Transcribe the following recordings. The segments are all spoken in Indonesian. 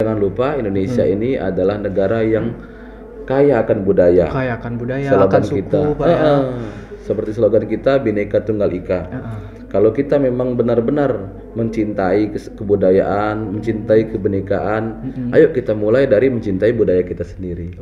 Jangan lupa Indonesia ini adalah negara yang kaya akan budaya. Kaya akan budaya, Slogan akan suku, kita, Pak ya. seperti slogan kita Bhinneka Tunggal Ika. Kalau kita memang benar-benar mencintai kebudayaan, mencintai kebinekaan, ayo kita mulai dari mencintai budaya kita sendiri.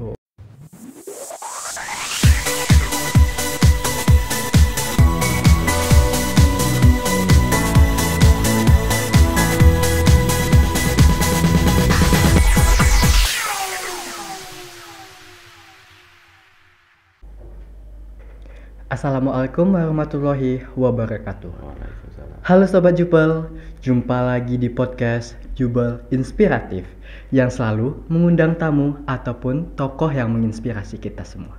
Assalamualaikum warahmatullahi wabarakatuh. Waalaikumsalam. Halo Sobat Jubel, jumpa lagi di podcast Jubel Inspiratif yang selalu mengundang tamu ataupun tokoh yang menginspirasi kita semua.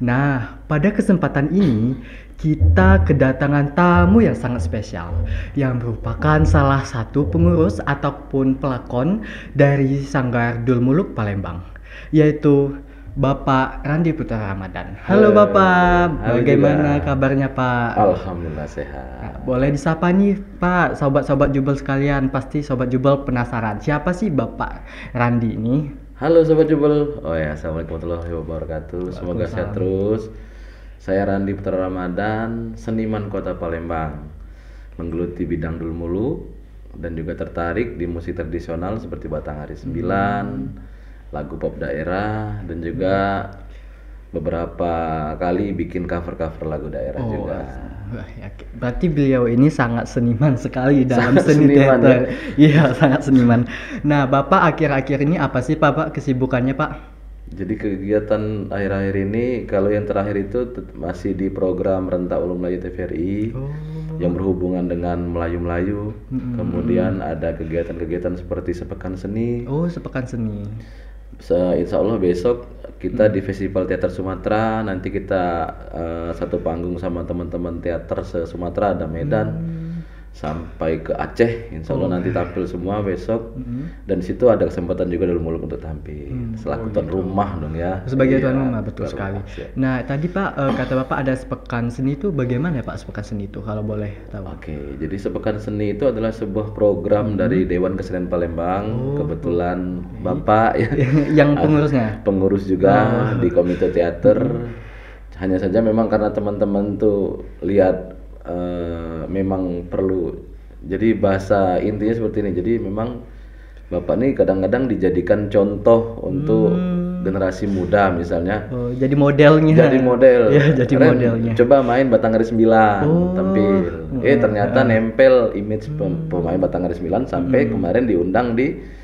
Nah, pada kesempatan ini kita kedatangan tamu yang sangat spesial yang merupakan salah satu pengurus ataupun pelakon dari Sanggar Dulmuluk Palembang, yaitu Bapak Randi Putra Ramadan. Halo Bapak, Halo bagaimana juga. kabarnya Pak? Alhamdulillah sehat. Boleh disapa nih Pak, sobat-sobat Jubel sekalian. Pasti sobat Jubel penasaran, siapa sih Bapak Randi ini? Halo Sobat Jubel. Oh ya, Assalamualaikum warahmatullahi wabarakatuh. Semoga sehat terus. Saya Randi Putra Ramadan, seniman kota Palembang, menggeluti bidang dulmuluk dan juga tertarik di musik tradisional seperti Batanghari 9, lagu pop daerah, dan juga beberapa kali bikin cover-cover lagu daerah juga. Wah, ya, berarti beliau ini sangat seniman sekali dalam Sangat seni seniman, teater. Iya, sangat seniman. Nah, Bapak akhir-akhir ini apa sih Pak kesibukannya Pak? Jadi kegiatan akhir-akhir ini, kalau yang terakhir itu masih di program Rentak Ulu Melayu TVRI yang berhubungan dengan Melayu-Melayu. Kemudian ada kegiatan-kegiatan seperti Sepekan Seni. Oh, Sepekan Seni. Insya Allah besok kita di Festival Teater Sumatera, nanti kita satu panggung sama teman-teman teater se-Sumatera, ada Medan sampai ke Aceh. Insya Allah nanti tampil semua besok, dan situ ada kesempatan juga Dulmuluk untuk tampil selaku tuan rumah dong ya. Sebagai Iya, tuan rumah, betul tuan sekali. rumah, siap. Nah, tadi Pak kata Bapak ada Sepekan Seni itu bagaimana ya Pak Sepekan Seni itu kalau boleh tahu? Oke, jadi Sepekan Seni itu adalah sebuah program dari Dewan Kesenian Palembang. Kebetulan Bapak ya, Yang pengurusnya? pengurus juga di komite teater. Hanya saja memang karena teman-teman tuh lihat memang perlu, jadi bahasa intinya seperti ini. Jadi memang Bapak nih kadang-kadang dijadikan contoh untuk generasi muda misalnya. Oh, jadi modelnya. Jadi model. Ya, jadi Ren, modelnya. coba main Batanghari 9 tampil. Ternyata nempel image pemain Batanghari 9 sampai kemarin diundang di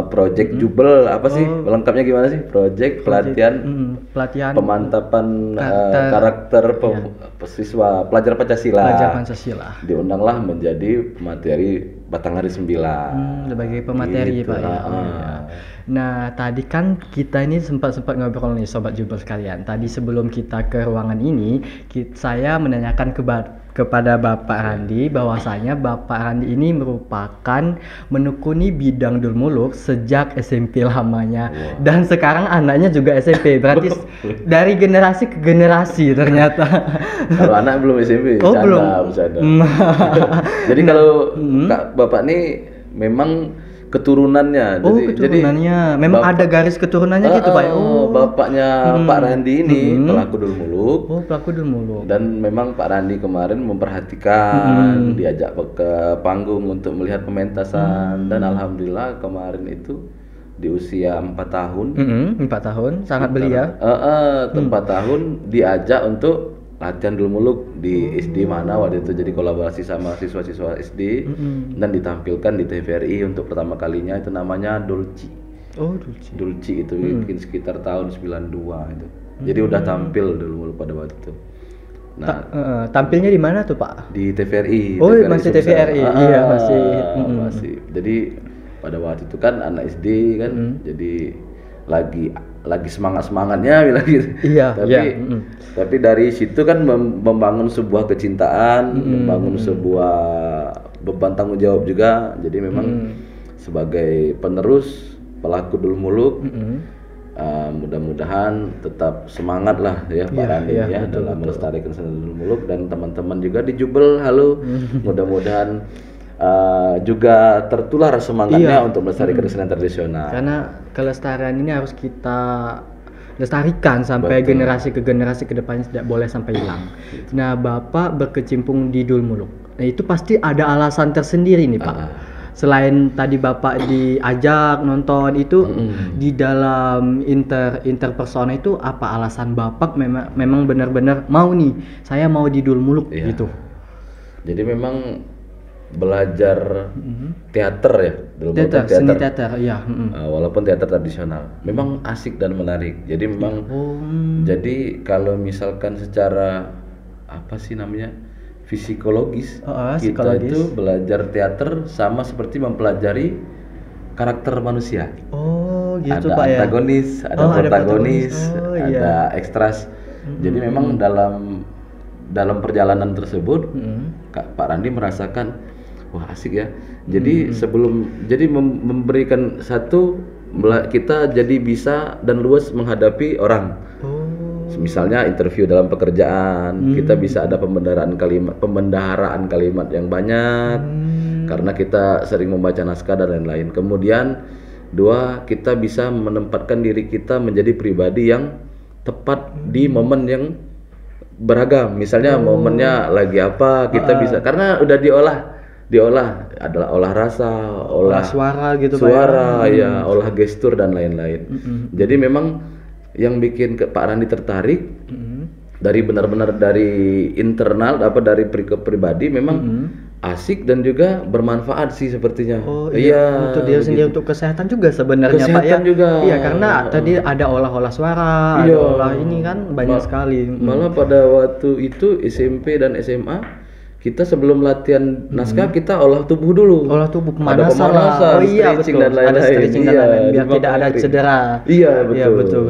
Project Jubel. Apa sih lengkapnya gimana sih? Project pelatihan Pelatihan pemantapan karakter siswa pelajar Pancasila. Pelajar Pancasila. Diundanglah menjadi materi Batanghari 9. Sebagai pemateri Gitu. Pak ya. Oh, iya. Nah, tadi kan kita ini sempat ngobrol nih Sobat Jubel sekalian. Tadi sebelum kita ke ruangan ini, saya menanyakan kepada Bapak Randi bahwasanya Bapak Randi ini merupakan menekuni bidang dulmuluk sejak SMP lamanya. Dan sekarang anaknya juga SMP. Berarti dari generasi ke generasi ternyata. Kalau anak belum SMP, Oh, bercanda, belum. bercanda. Jadi kalau Bapak nih memang keturunannya. Oh, keturunannya. Memang ada garis keturunannya gitu Pak. Bapaknya Pak Randi ini pelaku dulmuluk. Oh, pelaku dulmuluk. Dan memang Pak Randi kemarin memperhatikan, diajak ke panggung untuk melihat pementasan, dan alhamdulillah kemarin itu di usia 4 tahun. 4 tahun, sangat belia. 4 tahun diajak untuk latihan dulmuluk di SD mana waktu itu, jadi kolaborasi sama siswa-siswa SD dan ditampilkan di TVRI untuk pertama kalinya. Itu namanya Dulci. Oh, Dulci. Dulci itu bikin sekitar tahun 92 itu. Jadi udah tampil dulmuluk pada waktu itu. Nah, Tampilnya di mana tuh Pak? di TVRI. Oh, masih Sumsel. TVRI. Iya, masih. Masih. Jadi pada waktu itu kan anak SD kan, jadi lagi semangatnya bilang gitu. Iya, tapi dari situ kan membangun sebuah kecintaan, membangun sebuah beban tanggung jawab juga. Jadi memang sebagai penerus pelaku dulmuluk, mudah-mudahan tetap semangat lah ya Pak Randi dalam melestarikan seni dulmuluk, dan teman-teman juga di Jubel. Halo, mudah-mudahan juga tertular semangatnya Iya. untuk melestarikan kesenian tradisional. Karena kelestarian ini harus kita lestarikan sampai Betul. generasi ke generasi ke depannya, tidak boleh sampai hilang. Nah, Bapak berkecimpung di Dul Muluk. Nah, itu pasti ada alasan tersendiri nih, Pak. Selain tadi Bapak diajak nonton itu, di dalam interpersona itu apa alasan Bapak memang benar-benar mau nih, saya mau di Dul Muluk Iya. gitu. Jadi memang belajar teater ya, Dul Muluk kan Seni teater, iya. walaupun teater tradisional, memang asik dan menarik. Jadi memang, jadi kalau misalkan secara apa sih namanya psikologis, kita psikologis. itu belajar teater sama seperti mempelajari karakter manusia. Oh, gitu Ada Pak ya. antagonis, ada Oh, ada protagonis, protagonis. Oh, iya. ada ekstras. Jadi memang dalam perjalanan tersebut, Pak Randi merasakan, wah asik ya. Jadi memberikan satu, kita jadi bisa dan luas menghadapi orang. Misalnya interview dalam pekerjaan, kita bisa ada pembendaharaan kalimat yang banyak karena kita sering membaca naskah dan lain-lain. Kemudian dua, kita bisa menempatkan diri kita menjadi pribadi yang tepat di momen yang beragam. Misalnya momennya lagi apa, kita bisa, karena udah diolah adalah olah rasa, olah suara gitu Pak. suara ya, olah gestur dan lain-lain. Jadi memang yang bikin Pak Randi tertarik dari benar-benar dari internal, dari pribadi, memang asik dan juga bermanfaat sih sepertinya. Oh iya, untuk dia sendiri, untuk kesehatan juga sebenarnya Pak ya. Kesehatan juga. Iya, karena tadi ada olah-olah suara, ada olah ini kan banyak sekali. Malah pada waktu itu SMP dan SMA, kita sebelum latihan naskah kita olah tubuh dulu. Olah tubuh, Ada pemanasan. pemanasan, Oh iya, stretching betul. dan lain-lain. Ada stretching dan Iya, lain-lain biar di tidak ada bawah cedera. Iya, Iya, betul.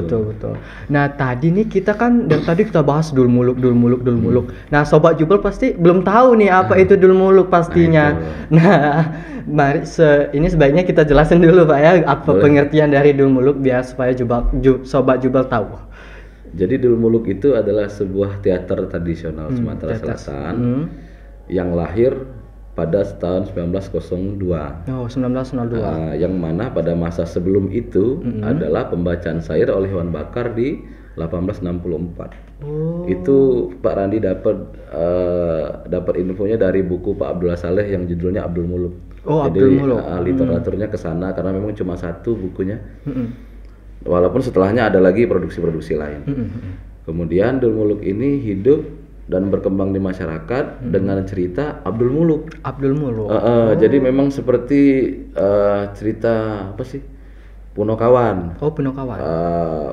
Nah, tadi nih kita kan dari tadi kita bahas Dul Muluk. Nah, Sobat Jubel pasti belum tahu nih apa itu Dul Muluk pastinya. Nah, mari ini sebaiknya kita jelasin dulu Pak ya, apa pengertian dari Dul Muluk biar supaya Sobat Jubel tahu. Jadi Dul Muluk itu adalah sebuah teater tradisional Sumatera Selatan yang lahir pada tahun 1902. Oh, 1902. Yang mana pada masa sebelum itu adalah pembacaan syair oleh Wan Bakar di 1864. Itu Pak Randi dapat infonya dari buku Pak Abdullah Saleh yang judulnya Abdul Muluk. Oh, Jadi Abdul Muluk. literaturnya ke sana karena memang cuma satu bukunya. Walaupun setelahnya ada lagi produksi-produksi lain. Kemudian Dul Muluk ini hidup dan berkembang di masyarakat dengan cerita Abdul Muluk. Jadi memang seperti cerita apa sih? Punokawan. Oh, Punokawan.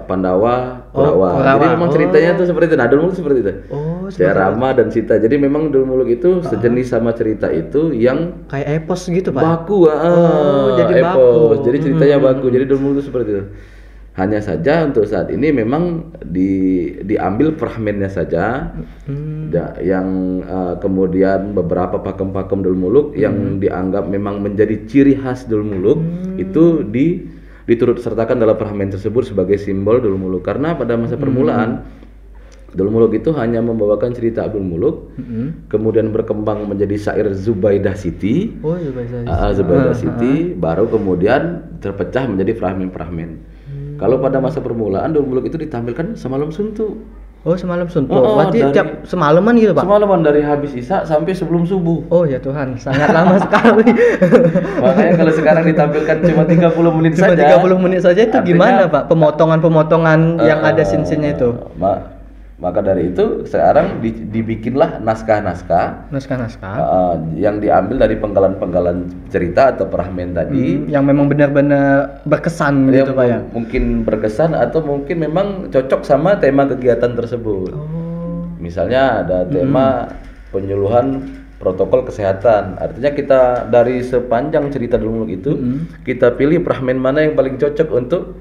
Pandawa, Kurawa. Jadi memang ceritanya tuh seperti itu. Nah, Dul Muluk seperti itu. Oh, Rama dan Sita. Jadi memang Dul Muluk itu sejenis sama cerita itu yang kayak epos gitu Pak. Baku. Jadi epos. baku. Jadi ceritanya baku. Jadi Dul Muluk itu seperti itu. Hanya saja untuk saat ini memang diambil fragmennya saja, yang kemudian beberapa pakem-pakem Dul Muluk yang dianggap memang menjadi ciri khas Dul Muluk itu diturut sertakan dalam fragmen tersebut sebagai simbol Dul Muluk. Karena pada masa permulaan Dul Muluk itu hanya membawakan cerita Abdul Muluk, kemudian berkembang menjadi syair Zubaidah Siti. Oh, Zubaidah Siti, baru kemudian terpecah menjadi fragmen-fragmen. Kalau pada masa permulaan Dul Muluk itu ditampilkan semalam suntuk. Oh, semalam suntuk. Berarti tiap semalaman gitu Pak? Semalaman dari habis Isya sampai sebelum subuh. Oh ya Tuhan, sangat lama sekali. Makanya kalau sekarang ditampilkan cuma 30 menit saja. 30 menit saja itu gimana Pak? Pemotongan-pemotongan yang ada scene-nya itu. Maka dari itu sekarang dibikinlah naskah-naskah yang diambil dari penggalan-penggalan cerita atau fragmen tadi yang memang benar-benar berkesan gitu Pak ya. Mungkin berkesan atau mungkin memang cocok sama tema kegiatan tersebut. Misalnya ada tema penyuluhan protokol kesehatan. Artinya kita dari sepanjang cerita Dul Muluk itu kita pilih fragmen mana yang paling cocok untuk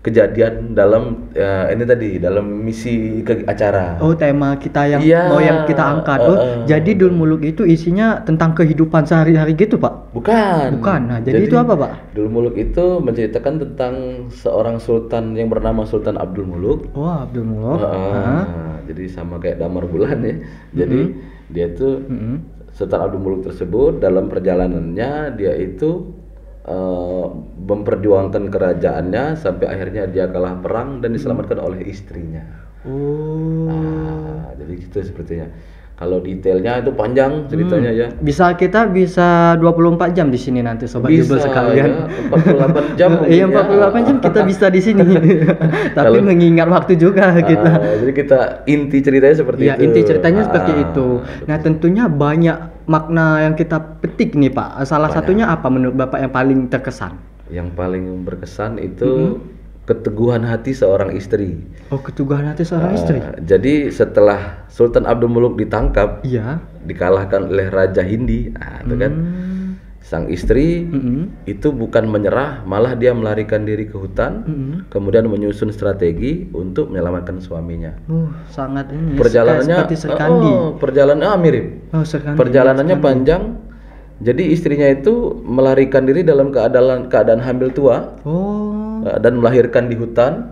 kejadian dalam ini tadi dalam misi acara. Oh, tema kita yang mau yang kita angkat. Jadi Dul Muluk itu isinya tentang kehidupan sehari-hari gitu Pak? Bukan. Nah, jadi itu apa Pak? Dul Muluk itu menceritakan tentang seorang sultan yang bernama Sultan Abdul Muluk. Oh, Abdul Muluk. Jadi sama kayak Damar Bulan ya. Jadi dia tuh Sultan Abdul Muluk tersebut dalam perjalanannya dia itu memperjuangkan kerajaannya sampai akhirnya dia kalah perang dan diselamatkan oleh istrinya. Nah, jadi gitu sepertinya. Kalau detailnya itu panjang ceritanya ya. Kita bisa 24 jam di sini nanti sobat Jubel sekalian. Ya, 48 jam. Iya, 48 jam kita bisa di sini. Tapi mengingat waktu juga kita. Jadi kita inti ceritanya seperti itu. Inti ceritanya seperti itu. Nah, tentunya banyak makna yang kita petik nih, Pak. Salah satunya apa menurut Bapak yang paling terkesan? Yang paling berkesan itu keteguhan hati seorang istri. Oh, keteguhan hati seorang istri. Jadi setelah Sultan Abdul Muluk ditangkap, dikalahkan oleh Raja Hindi, itu kan sang istri itu bukan menyerah, malah dia melarikan diri ke hutan, kemudian menyusun strategi untuk menyelamatkan suaminya. Sangat ini. Perjalanannya seperti Serkandi. Perjalanannya mirip. Serkandi. Perjalanannya panjang. Jadi istrinya itu melarikan diri dalam keadaan hamil tua. Dan melahirkan di hutan.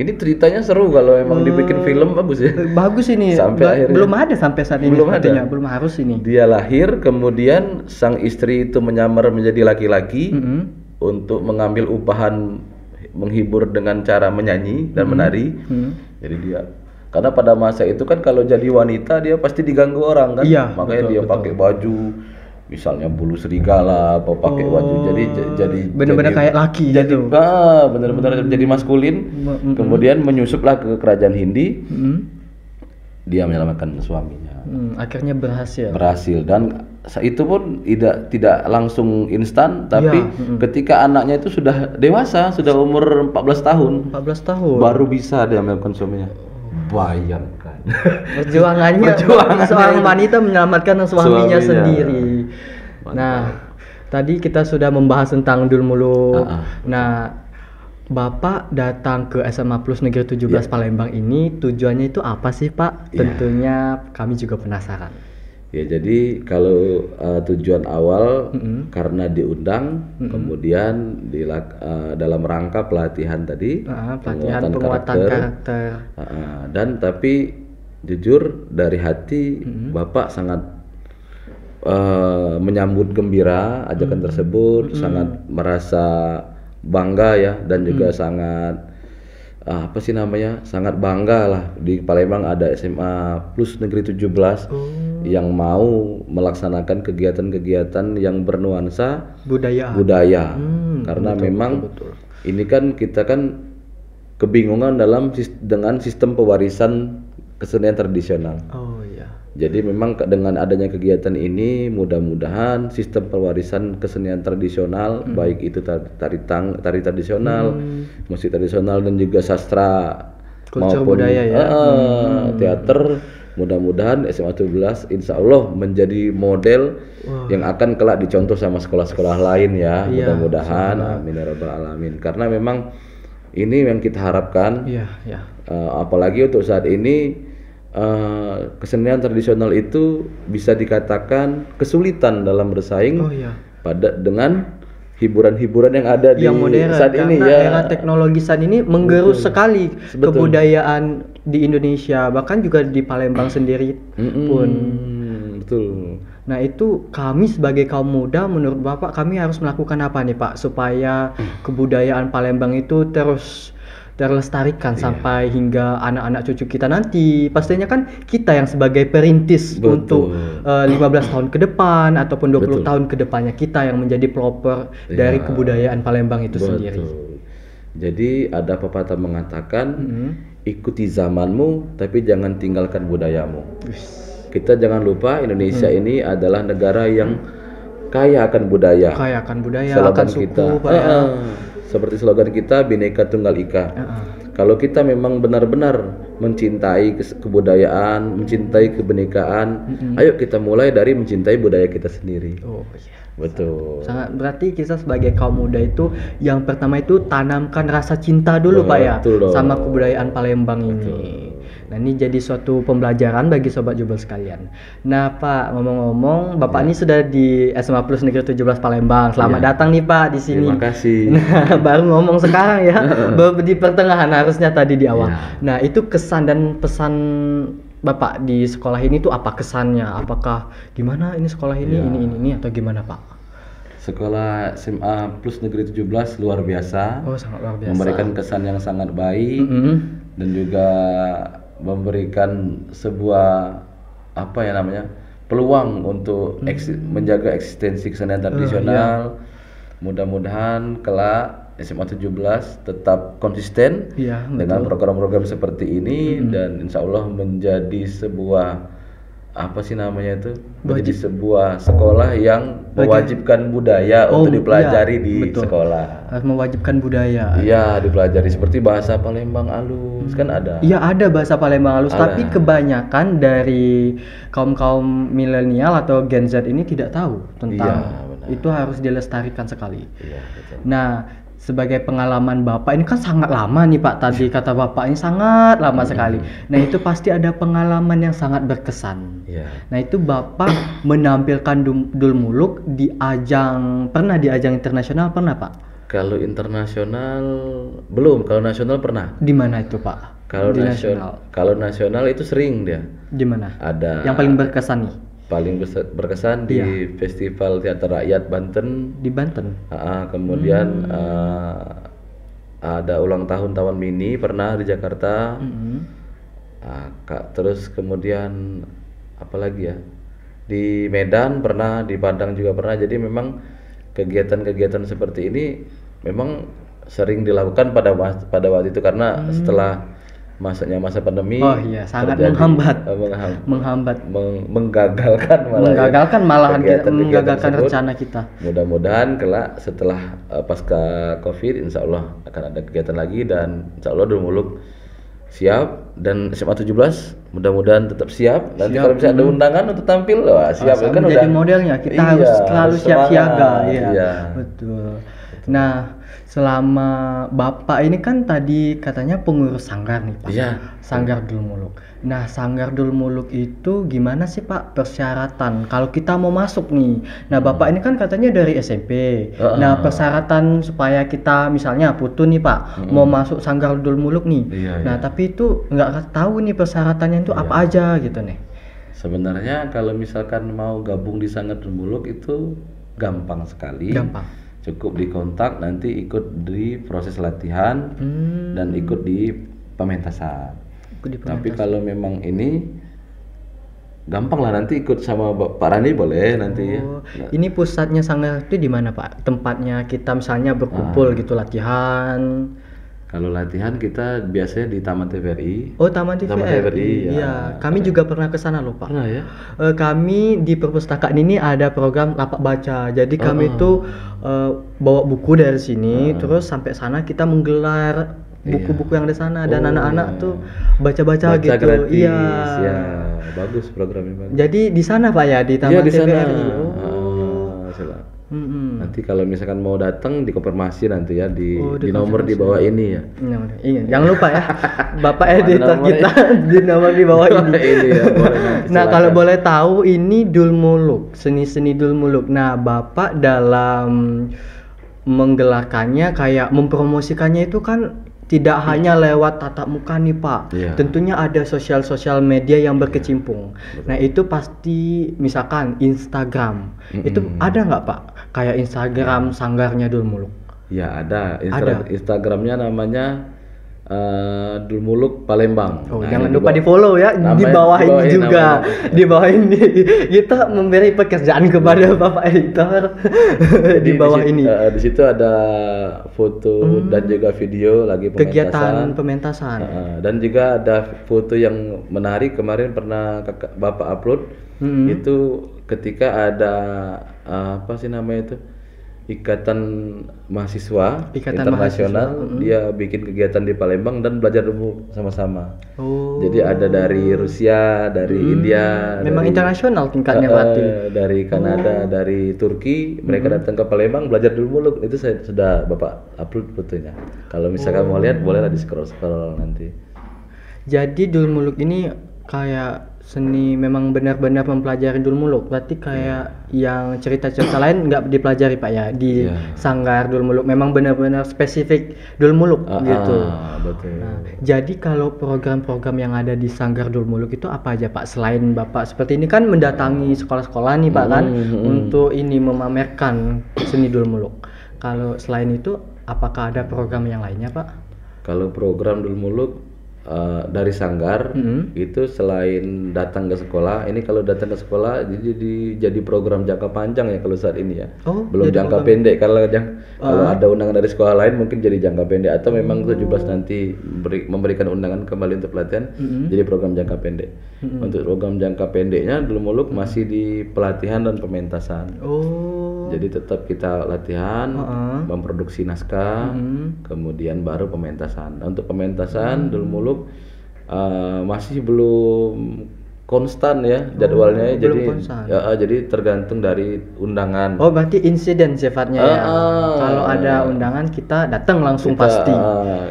Ini ceritanya seru kalau emang dibikin film bagus ya. Bagus ini. Sampai akhirnya belum ada sampai saat ini. Belum harus ini. Dia lahir, kemudian sang istri itu menyamar menjadi laki-laki untuk mengambil upahan menghibur dengan cara menyanyi dan menari. Jadi dia karena pada masa itu kan kalau jadi wanita dia pasti diganggu orang kan. Makanya dia pakai baju misalnya bulu serigala apa pakai baju jadi benar-benar kayak laki jadi benar-benar jadi maskulin. Kemudian menyusuplah ke kerajaan Hindi. Dia menyelamatkan suaminya. Akhirnya berhasil Dan itu pun tidak langsung instan, tapi ketika anaknya itu sudah dewasa, sudah umur 14 tahun baru bisa dia menyelamatkan suaminya. Bayangkan perjuangannya seorang wanita menyelamatkan suaminya sendiri. Mantap. Nah, tadi kita sudah membahas tentang Dul Muluk. Nah, Bapak datang ke SMA Plus Negeri 17 Palembang ini tujuannya itu apa sih, Pak? Tentunya kami juga penasaran. Ya, jadi kalau tujuan awal karena diundang, kemudian dalam rangka pelatihan tadi, penguatan karakter. Dan tapi jujur dari hati Bapak sangat menyambut gembira ajakan tersebut, sangat merasa bangga ya, dan juga sangat sangat bangga lah di Palembang ada SMA Plus Negeri 17 yang mau melaksanakan kegiatan-kegiatan yang bernuansa budaya. Karena memang ini kan kita kan kebingungan dengan sistem pewarisan kesenian tradisional. Jadi memang dengan adanya kegiatan ini mudah-mudahan sistem pewarisan kesenian tradisional baik itu tari tradisional, musik tradisional dan juga sastra maupun budaya teater, mudah-mudahan SMA 17 insya Allah menjadi model yang akan kelak dicontoh sama sekolah-sekolah lain ya. Mudah-mudahan amin ya rabbal alamin. Karena memang ini yang kita harapkan. Apalagi untuk saat ini kesenian tradisional itu bisa dikatakan kesulitan dalam bersaing dengan hiburan-hiburan yang ada di modern, saat ini era teknologi saat ini menggerus sekali kebudayaan di Indonesia, bahkan juga di Palembang sendiri pun. Betul. Nah, itu kami sebagai kaum muda, menurut Bapak kami harus melakukan apa nih, Pak, supaya kebudayaan Palembang itu terus terlestarikan sampai hingga anak-anak cucu kita nanti. Pastinya kan kita yang sebagai perintis untuk 15 tahun ke depan ataupun 20 tahun ke depannya, kita yang menjadi pelopor dari kebudayaan Palembang itu sendiri. Jadi ada pepatah mengatakan ikuti zamanmu tapi jangan tinggalkan budayamu. Kita jangan lupa Indonesia ini adalah negara yang kaya akan budaya. Slogan kita seperti slogan kita Bhinneka Tunggal Ika. Kalau kita memang benar-benar mencintai kebudayaan, mencintai kebinekaan, ayo kita mulai dari mencintai budaya kita sendiri. Betul. Sangat berarti kita sebagai kaum muda itu yang pertama itu tanamkan rasa cinta dulu, Pak ya, sama kebudayaan Palembang ini. Nah, ini jadi suatu pembelajaran bagi sobat Jubel sekalian. Nah, Pak, ngomong-ngomong, Bapak ini sudah di SMA Plus Negeri 17 Palembang. Selamat datang nih, Pak, di sini. Terima kasih. Nah, baru ngomong sekarang ya. Baru di pertengahan harusnya tadi di awal. Nah, itu kesan dan pesan Bapak di sekolah ini tuh apa kesannya? Apakah gimana ini sekolah ini Ya. ini atau gimana Pak? Sekolah SMA Plus Negeri 17 luar biasa. Oh sangat luar biasa. Memberikan kesan yang sangat baik Mm-mm. dan juga memberikan sebuah apa ya namanya peluang untuk menjaga eksistensi kesenian tradisional. Mudah-mudahan kelak SMA 17 tetap konsisten Iya, dengan betul. program-program seperti ini dan insya Allah menjadi sebuah apa sih namanya itu menjadi sebuah sekolah yang mewajibkan budaya Oh, untuk dipelajari iya, di betul. sekolah. Harus mewajibkan budaya. Iya, dipelajari seperti bahasa Palembang halus kan ada. Iya ada bahasa Palembang halus, Ada. tapi kebanyakan dari kaum milenial atau Gen Z ini tidak tahu tentang Iya, benar. itu harus dilestarikan sekali. Iya, betul. Nah, sebagai pengalaman Bapak ini kan sangat lama nih Pak, tadi kata Bapak ini sangat lama sekali. Nah, itu pasti ada pengalaman yang sangat berkesan. Iya. Nah, itu Bapak menampilkan Dul Muluk pernah di ajang internasional pernah Pak? Kalau internasional belum, kalau nasional pernah. Di mana itu Pak? Kalau Di kalau nasional itu sering dia. Di mana? Ada Yang paling berkesan nih paling berkesan di Festival Teater Rakyat Banten. di Banten. Kemudian ada ulang tahun Taman Mini pernah di Jakarta. Terus kemudian apa lagi ya? Di Medan pernah, di Padang juga pernah. Jadi memang kegiatan-kegiatan seperti ini memang sering dilakukan pada waktu itu karena setelah masa pandemi. Oh iya, sangat terjadi, menghambat, menggagalkan malah kegiatan-kegiatan menggagalkan tersebut. rencana kita. Mudah-mudahan kelak setelah pasca Covid insya Allah akan ada kegiatan lagi dan insya Allah Dul Muluk siap dan SMA 17 mudah-mudahan tetap siap. Nanti kalau bisa ada undangan untuk tampil loh, siap kan menjadi udah modelnya kita Iya, harus selalu siap siaga ya. Iya. Betul. Nah, selama Bapak ini kan tadi katanya pengurus sanggar nih Pak. Iya. Sanggar Dul Muluk. Nah, Sanggar Dul Muluk itu gimana sih Pak persyaratan kalau kita mau masuk nih? Nah, Bapak ini kan katanya dari SMP. Nah, persyaratan supaya kita misalnya putu nih Pak, mau masuk Sanggar Dul Muluk nih. Iya, Nah, tapi itu nggak tahu nih persyaratannya itu apa aja gitu nih. Sebenarnya kalau misalkan mau gabung di Sanggar Dul Muluk itu gampang sekali. Gampang. Cukup dikontak, nanti ikut di proses latihan dan ikut di pementasan. Tapi kalau memang ini gampang lah, nanti ikut sama Pak Rani boleh nanti ya. Ini pusatnya sanggar itu di mana Pak? Tempatnya kita misalnya berkumpul gitu latihan. Kalau latihan kita biasanya di Taman TVRI. Oh, Taman TVRI. ya. Iya, kami juga pernah ke sana loh Pak. Pernah ya? Kami di perpustakaan ini ada program lapak baca. Jadi kami itu bawa buku dari sini, terus sampai sana kita menggelar buku-buku yang di sana dan anak-anak tuh baca-baca gitu. Gratis. Iya. Ya, bagus programnya bagus. Jadi di sana Pak ya di Taman di sana. TVRI. Nanti kalau misalkan mau datang dikonfirmasi nanti ya di nomor di bawah ini ya. Iya, jangan lupa ya. Bapak editor kita di nomor di bawah ini. Ini ya, Nah, kalau boleh tahu ini Dul Muluk, seni-seni Dul Muluk. Nah, Bapak dalam menggelarkannya kayak mempromosikannya itu kan tidak hanya lewat tatap muka nih Pak. Iya. Tentunya ada sosial media yang berkecimpung. Nah, itu pasti misalkan Instagram. Itu ada nggak Pak? Kayak Instagram sanggarnya Dul Muluk. Ya ada. Instagramnya namanya Dul Muluk Palembang. Oh, jangan lupa di follow ya di bawah ini juga. Di bawah ini kita memberi pekerjaan kepada Bapak editor di bawah ini. Di situ ada foto dan juga video lagi Kegiatan pementasan. Dan juga ada foto yang menarik kemarin pernah Bapak upload. Itu ketika ada apa sih namanya itu? Ikatan Mahasiswa Internasional, dia bikin kegiatan di Palembang dan belajar dulu sama-sama. Jadi ada dari Rusia, dari India, Memang dari, internasional tingkatnya berarti. dari Kanada, dari Turki, mereka datang ke Palembang belajar dulu Muluk. Itu saya sudah Bapak upload fotonya. Kalau misalkan mau lihat bolehlah di scroll nanti. Jadi Dul Muluk ini kayak seni memang benar-benar mempelajari Dulmuluk. Berarti kayak yang cerita-cerita lain nggak dipelajari Pak ya di Sanggar Dulmuluk. Memang benar-benar spesifik Dulmuluk gitu. Betul. Nah, jadi kalau program-program yang ada di Sanggar Dulmuluk itu apa aja Pak? Selain Bapak seperti ini kan mendatangi sekolah-sekolah nih Pak kan untuk ini memamerkan seni Dulmuluk. Kalau selain itu apakah ada program yang lainnya Pak? Kalau program Dulmuluk dari Sanggar itu selain datang ke sekolah, ini kalau datang ke sekolah jadi program jangka panjang ya kalau saat ini ya. Belum jangka pendek kalau ada undangan dari sekolah lain mungkin jadi jangka pendek atau memang 17 nanti memberikan undangan kembali untuk pelatihan jadi program jangka pendek. Untuk program jangka pendeknya Dulmuluk masih di pelatihan dan pementasan. Jadi tetap kita latihan, memproduksi naskah, kemudian baru pementasan. Untuk pementasan Dulmuluk masih belum konstan ya jadwalnya, jadi tergantung dari undangan. Berarti insiden sifatnya ya. Kalau ada undangan kita datang langsung pasti.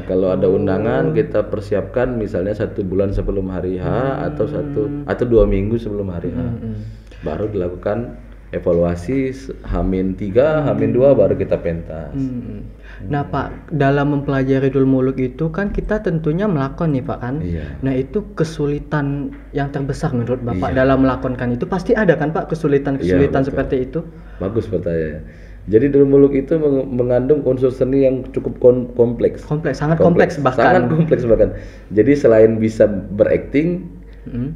Kalau ada undangan kita persiapkan misalnya 1 bulan sebelum hari H atau 2 minggu sebelum hari H, baru dilakukan evaluasi H-3, H-2 baru kita pentas. Nah Pak, dalam mempelajari Dulmuluk itu kan kita tentunya melakukan nih Pak kan. Nah itu kesulitan yang terbesar menurut Bapak dalam melakonkan itu pasti ada kan Pak kesulitan seperti itu? Bagus pertanyaannya. Jadi Dulmuluk itu mengandung unsur seni yang cukup kompleks. Sangat kompleks bahkan. Jadi selain bisa berakting,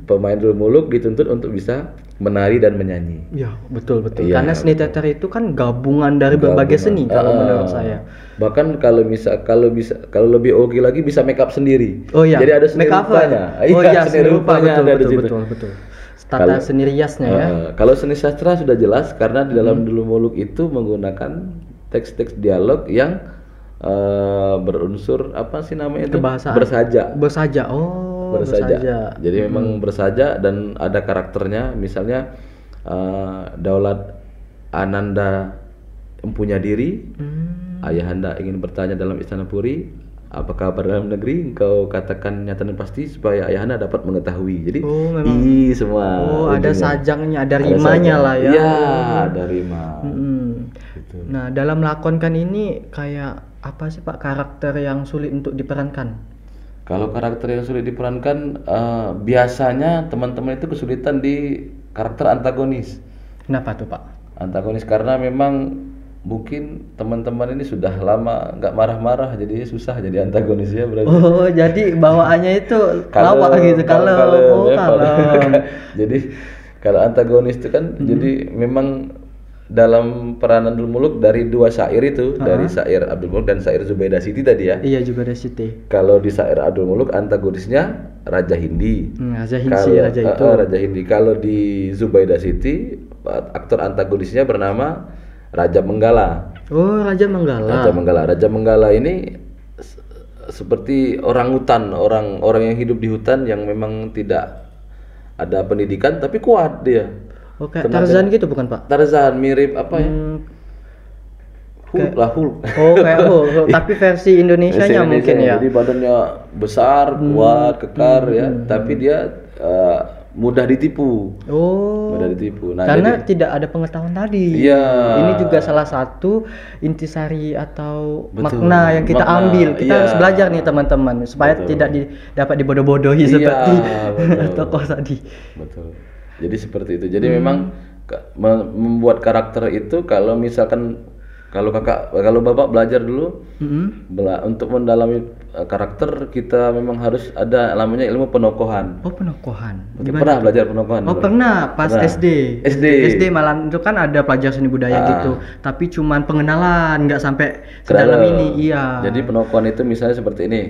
pemain Dulmuluk dituntut untuk bisa menari dan menyanyi. Ya betul. Karena seni teater itu kan gabungan dari berbagai seni kalau menurut saya. Bahkan kalau lebih oke lagi bisa make up sendiri. Jadi ada seni rupanya. Seni rupanya betul. Tata seni riasnya ya. Kalau seni sastra sudah jelas karena di dalam Dulmuluk itu menggunakan teks-teks dialog yang berunsur apa sih namanya itu? Bersaja. Bersaja. Jadi memang bersaja dan ada karakternya. Misalnya Daulat Ananda empunya diri, ayahanda ingin bertanya dalam istana puri, apa kabar dalam negeri, engkau katakan nyata dan pasti supaya ayahanda dapat mengetahui. Jadi semua ada sajangnya, ada rimanya lah ya. Iya, ada rima. Gitu. Nah dalam melakonkan ini kayak apa sih Pak karakter yang sulit untuk diperankan? Kalau karakter yang sulit diperankan, biasanya teman-teman itu kesulitan di karakter antagonis. Kenapa tuh Pak? Antagonis karena memang mungkin teman-teman ini sudah lama nggak marah-marah, jadi susah jadi antagonisnya berarti. Jadi bawaannya itu lawak gitu, kalau. Jadi kalau antagonis itu kan jadi memang dalam peranan Dulmuluk dari 2 syair itu, dari syair Abdul Muluk dan syair Zubaidah Siti tadi ya. Iya, Zubaidah Siti. Kalau di syair Abdul Muluk antagonisnya Raja Hindi. Raja Hindi. Kalau di Zubaidah Siti aktor antagonisnya bernama Raja Menggala. Raja Menggala. Raja Menggala ini seperti orang hutan, orang yang hidup di hutan yang memang tidak ada pendidikan tapi kuat dia. Kayak Tarzan gitu bukan Pak? Tarzan mirip apa ya? Hulk. Kayak Hulk. Tapi versi Indonesianya mungkin ya. Jadi badannya besar, kuat, kekar ya. Tapi dia mudah ditipu. Nah, karena tidak ada pengetahuan tadi. Ini juga salah satu intisari atau makna yang kita ambil. Kita harus belajar nih teman-teman supaya tidak dapat dibodoh-bodohi seperti tokoh tadi. Betul. Jadi seperti itu. Jadi memang membuat karakter itu kalau misalkan kalau Bapak belajar dulu untuk mendalami karakter kita memang harus ada namanya ilmu penokohan. Penokohan. Pernah belajar penokohan? Pernah pas SD malah itu kan ada pelajaran seni budaya gitu. Tapi cuman pengenalan, nggak sampai ke dalam ini. Iya. Jadi penokohan itu misalnya seperti ini.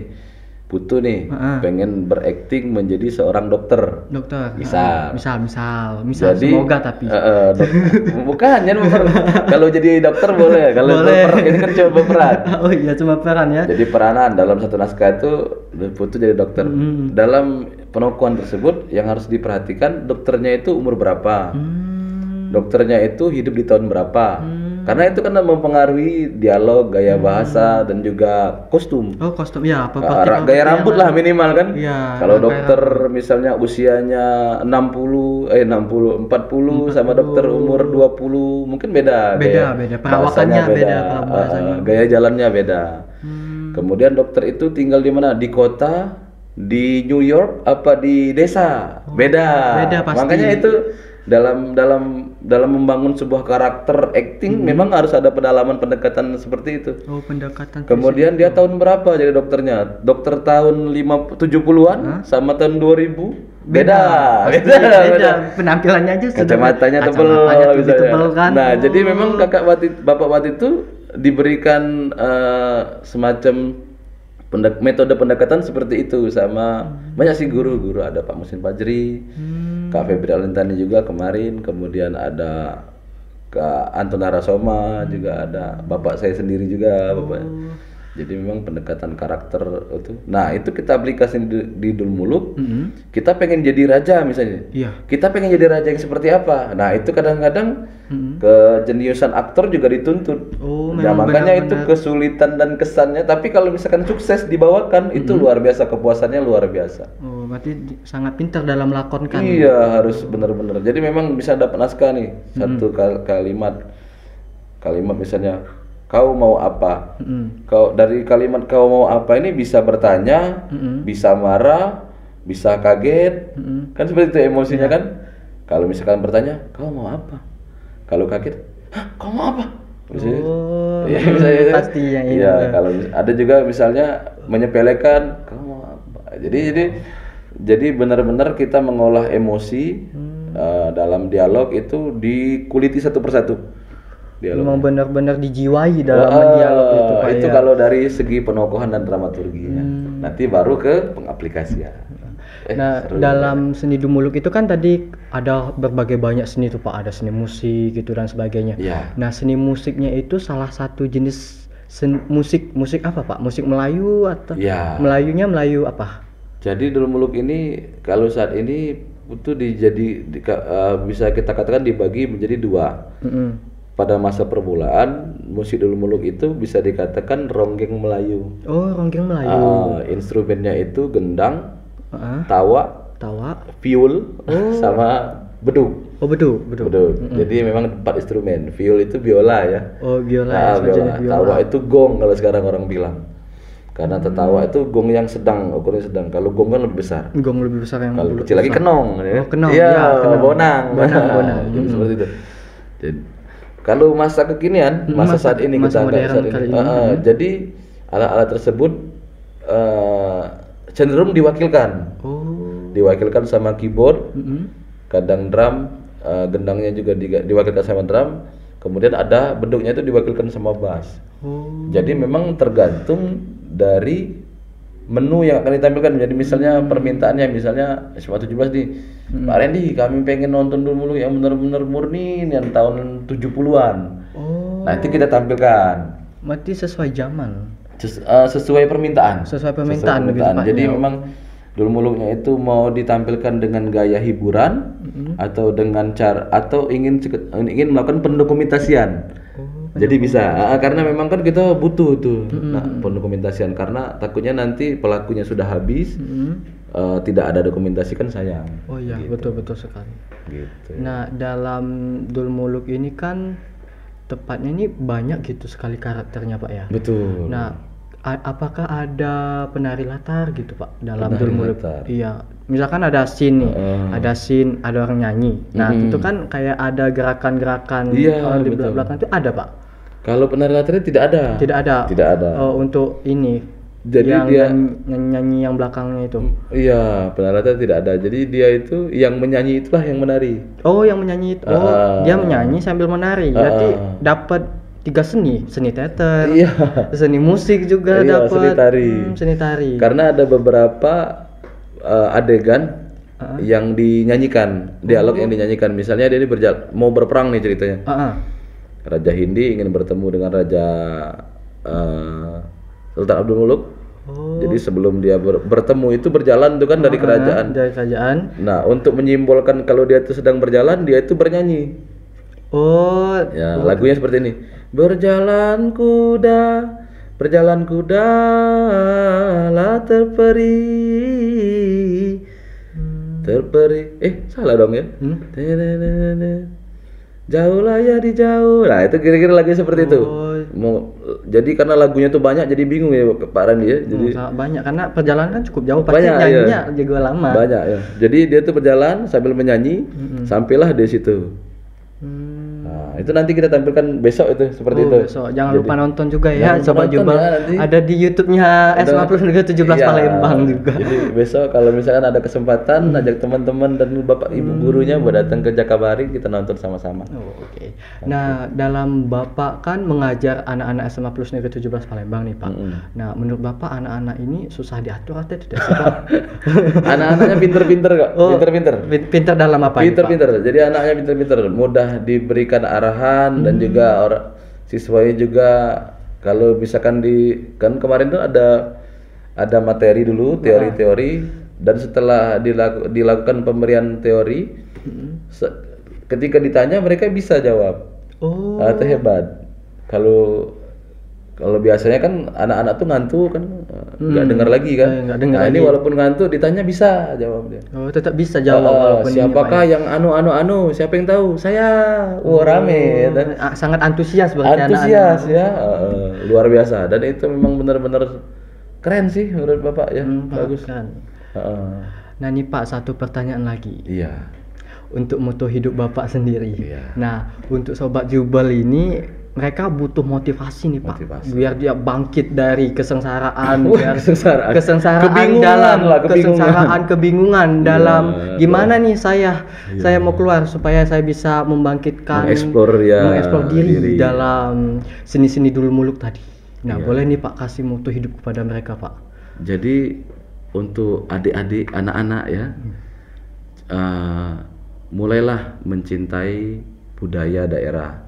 Putu nih pengen berakting menjadi seorang dokter. Misal. Jadi, semoga tapi. Bukan kalau jadi dokter boleh. Kalau ini kan cuma peran. Cuma peran ya. Jadi peranan dalam satu naskah itu Putu jadi dokter. Dalam penokohan tersebut yang harus diperhatikan dokternya itu umur berapa. Dokternya itu hidup di tahun berapa. Karena itu kan mempengaruhi dialog, gaya bahasa dan juga kostum. Oh, kostum ya, Gaya rambut lah minimal kan. Iya, Kalau dokter misalnya usianya 40 sama dokter umur 20 mungkin beda. Beda, perawakannya beda, gaya jalannya beda. Kemudian dokter itu tinggal di mana? Di kota, di New York apa di desa? Beda pasti. Makanya itu dalam membangun sebuah karakter acting memang harus ada pendekatan seperti itu. Oh, pendekatan. Kemudian dia tahun berapa jadi dokternya? Dokter tahun 70-an sama tahun 2000 beda. Penampilannya aja kacamatanya tebel kan. Nah, jadi memang Bapak Wati itu diberikan semacam metode pendekatan seperti itu sama banyak sih guru, ada Pak Musin Fajri, Kak Febri Alintani juga kemarin, kemudian ada Kak Anton Arasoma juga ada, bapak saya sendiri juga bapak. Jadi memang pendekatan karakter itu. Nah, itu kita aplikasi di Dulmuluk. Kita pengen jadi raja misalnya. Iya. Kita pengen jadi raja yang seperti apa? Nah, itu kadang-kadang kejeniusan aktor juga dituntut. Nah, makanya itu kesulitan dan kesannya. Tapi kalau misalkan sukses dibawakan, itu luar biasa, kepuasannya luar biasa. Oh, berarti sangat pintar dalam melakonkan. Iya, harus benar-benar. Jadi memang bisa dapat naskah nih, satu kalimat misalnya, kau mau apa? Kau dari kalimat kau mau apa ini bisa bertanya, bisa marah, bisa kaget, kan seperti itu emosinya kan. Kalau misalkan bertanya, kau mau apa? Kalau kaget, hah, kau mau apa? Pasti yang ini. Iya, kalau ada juga misalnya menyepelekan, kau mau apa? Jadi benar-benar kita mengolah emosi dalam dialog itu dikuliti satu persatu. Memang benar-benar dijiwai dalam dialog itu Pak. Itu kalau dari segi penokohan dan dramaturginya. Nanti baru ke pengaplikasian. Nah, dalam seni Dulmuluk itu kan tadi ada berbagai banyak seni tuh Pak, ada seni musik gitu dan sebagainya. Nah, seni musiknya itu salah satu jenis musik apa Pak? Musik Melayu atau Melayunya Melayu apa? Jadi Dulmuluk ini kalau saat ini itu bisa kita katakan dibagi menjadi dua. Pada masa permulaan musik Dulmuluk itu bisa dikatakan ronggeng Melayu. Oh, ronggeng Melayu. Instrumennya itu gendang, tawa, viol, sama beduk. Oh, beduk. Jadi memang 4 instrumen. Viol itu biola ya. Oh, biola. Biola. Tawa itu gong kalau sekarang orang bilang. Karena tetawa itu gong yang sedang, ukurannya sedang. Kalau gong kan lebih besar. Gong lebih besar yang. Kalau kecil lagi kenong. Oh, kenong. Iya, bonang. Jadi seperti itu. Jadi kalau masa kekinian, masa saat ini kita anggap saat ini. Jadi alat-alat tersebut cenderung diwakilkan. Diwakilkan sama keyboard, kadang drum, gendangnya juga diwakilkan sama drum. Kemudian ada beduknya itu diwakilkan sama bass. Jadi memang tergantung dari menu yang akan ditampilkan. Jadi misalnya permintaannya misalnya SMA 17 nih, Pak Randy kami pengen nonton dulu yang benar-benar murni yang tahun 70-an. Nah, itu kita tampilkan. Berarti sesuai zaman. Sesuai permintaan. Jadi memang Dulmuluknya itu mau ditampilkan dengan gaya hiburan atau dengan atau ingin melakukan pendokumentasian. Jadi bisa, karena memang kan kita butuh tuh pendokumentasian, karena takutnya nanti pelakunya sudah habis, tidak ada dokumentasi kan sayang. Oh iya, gitu. betul sekali. Gitu. Nah, dalam Dulmuluk ini kan tepatnya ini banyak gitu sekali karakternya Pak ya. Betul. Nah, apakah ada penari latar gitu Pak dalam Dulmuluk? Iya, misalkan ada scene nih, ada orang nyanyi. Nah, itu kan kayak ada gerakan-gerakan di belakang itu ada Pak. Kalau penari latarnya tidak ada. Oh, untuk ini. Jadi yang dia nyanyi yang belakangnya itu. Iya, penari latar tidak ada. Jadi dia itu yang menyanyi itulah yang menari. Oh, yang menyanyi itu. Oh, dia menyanyi sambil menari. Berarti dapat 3 seni teater, seni musik juga dapat, seni tari. Karena ada beberapa adegan yang dinyanyikan, dialog yang dinyanyikan. Misalnya dia mau berperang nih ceritanya. Raja Hindi ingin bertemu dengan Raja Sultan Abdul Muluk. Jadi sebelum dia bertemu itu berjalan tuh kan dari kerajaan. Nah, untuk menyimbolkan kalau dia itu sedang berjalan, dia itu bernyanyi. Lagunya seperti ini. Berjalan kuda lah terperi. Salah dong ya. Jauh lah ya di jauh. Nah itu kira-kira lagu seperti itu. Jadi karena lagunya tuh banyak jadi bingung ya Pak Randi ya. Jadi banyak karena perjalanan kan cukup jauh, pasti nyanyinya juga lama. Banyak ya. Jadi dia tuh berjalan sambil menyanyi sampailah di situ. Nah, itu nanti kita tampilkan besok itu seperti itu. Besok. Jangan lupa nonton juga ya Sobat Jubal. Ya, ada di YouTube-nya SMA Plus Negeri 17 Palembang juga. Jadi besok kalau misalkan ada kesempatan ajak teman-teman dan Bapak Ibu gurunya buat datang ke Jakabaring, kita nonton sama-sama. Oke. Nah, dalam Bapak kan mengajar anak-anak SMA Plus Negeri 17 Palembang nih, Pak. Nah, menurut Bapak anak-anak ini susah diatur atau tidak sih, Pak? Anak-anaknya pinter-pinter kok. Pinter dalam apa? Pinter-pinter. Jadi anaknya pinter-pinter, mudah diberikan arahan dan juga siswanya juga kalau misalkan kan kemarin tuh ada materi dulu teori-teori dan setelah dilakukan pemberian teori ketika ditanya mereka bisa jawab. Itu hebat. Kalau biasanya kan anak-anak tuh ngantuk kan nggak dengar lagi kan. Ini walaupun ngantuk ditanya bisa jawab dia. Tetap bisa jawab. Siapakah yang siapa yang tahu? Saya. Rame dan sangat antusias berarti antusias ya. Luar biasa dan itu memang benar-benar keren sih menurut Bapak ya. Bagus kan. Nah nih Pak, satu pertanyaan lagi. Iya. Untuk moto hidup Bapak sendiri. Iya. Nah, untuk Sobat Jubal ini mereka butuh motivasi nih Pak, biar dia bangkit dari kesengsaraan, kebingungan dalam gimana nih saya mau keluar supaya saya bisa membangkitkan, mengeksplor diri dalam seni-seni dulu muluk tadi. Nah, boleh nih Pak kasih moto hidup kepada mereka Pak. Jadi untuk adik-adik, anak-anak ya, mulailah mencintai budaya daerah.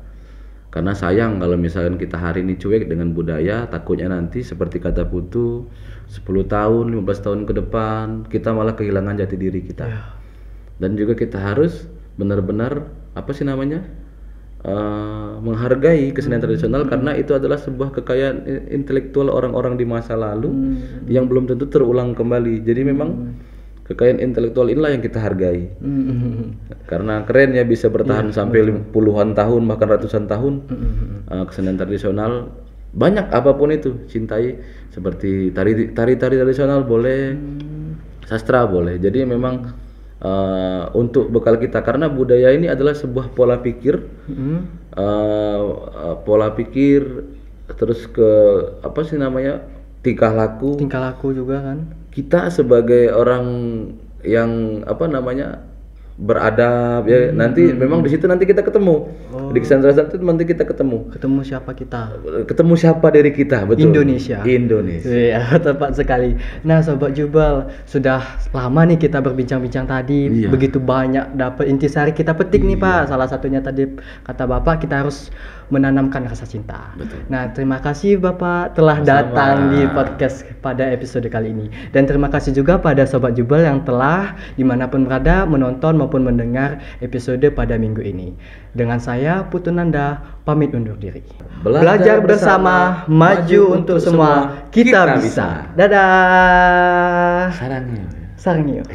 Karena sayang kalau misalkan kita hari ini cuek dengan budaya, takutnya nanti seperti kata Putu 10 tahun, 15 tahun ke depan kita malah kehilangan jati diri kita. Dan juga kita harus benar-benar menghargai kesenian tradisional karena itu adalah sebuah kekayaan intelektual orang-orang di masa lalu yang belum tentu terulang kembali. Jadi memang kekayaan intelektual inilah yang kita hargai. Karena keren ya bisa bertahan sampai puluhan tahun bahkan ratusan tahun. Kesenian tradisional banyak apapun itu cintai, seperti tari tradisional boleh, sastra boleh. Jadi memang untuk bekal kita karena budaya ini adalah sebuah pola pikir, terus ke tingkah laku juga kan. Kita sebagai orang yang beradab ya nanti memang di situ nanti kita ketemu di kesenian itu nanti kita ketemu siapa diri kita, betul. Indonesia ya, tepat sekali. Nah Sobat Jubal, sudah lama nih kita berbincang-bincang tadi, begitu banyak dapat intisari kita petik nih Pak. Salah satunya tadi kata Bapak kita harus menanamkan rasa cinta. Betul. Nah terima kasih Bapak telah datang di podcast pada episode kali ini, dan terima kasih juga pada Sobat Jubal yang telah dimanapun berada menonton maupun mendengar episode pada minggu ini. Dengan saya Putu Nanda pamit undur diri. Belajar bersama, maju untuk semua, kita bisa. Dadah. Sarangnya.